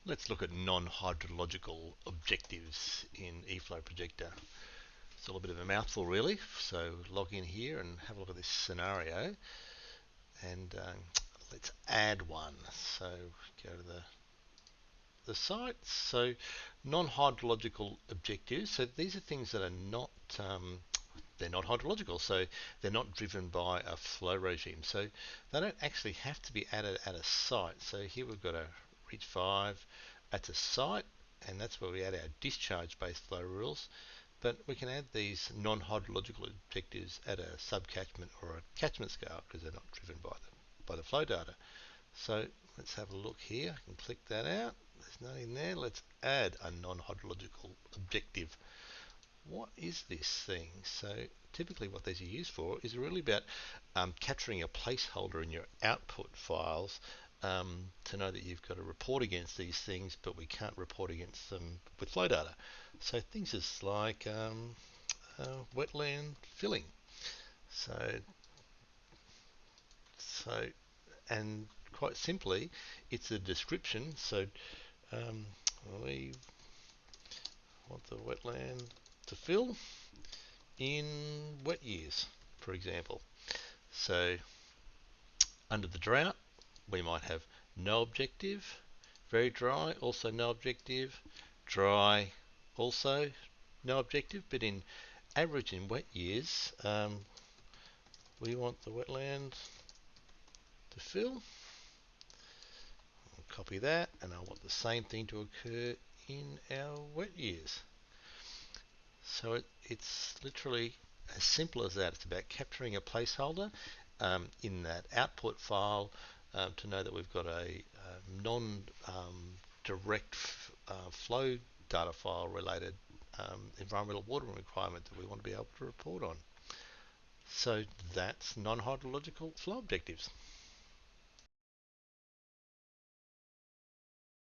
Let's look at non-hydrological objectives in eFlow Projector. It's a little bit of a mouthful really, so log in here and have a look at this scenario, and let's add one. So go to the site. So non-hydrological objectives, so these are things that are not they're not hydrological, so they're not driven by a flow regime, so they don't actually have to be added at a site. So here we've got a reach 5 at a site, and that's where we add our discharge based flow rules, but we can add these non-hydrological objectives at a subcatchment or a catchment scale because they're not driven by the flow data. So let's have a look here. I can click that out. There's nothing there. Let's add a non-hydrological objective. What is this thing? So typically what these are used for is really about capturing a placeholder in your output files to know that you've got to report against these things, but we can't report against them with flow data. So things is like wetland filling. So, so, and quite simply, it's a description. So um, we want the wetland to fill in wet years, for example. So under the drought, we might have no objective, very dry, also no objective, dry, also no objective, but in average in wet years, we want the wetland to fill. I'll copy that, and I want the same thing to occur in our wet years. So it's literally as simple as that. It's about capturing a placeholder in that output file to know that we've got a non-direct flow data file related environmental watering requirement that we want to be able to report on. So that's non-hydrological flow objectives.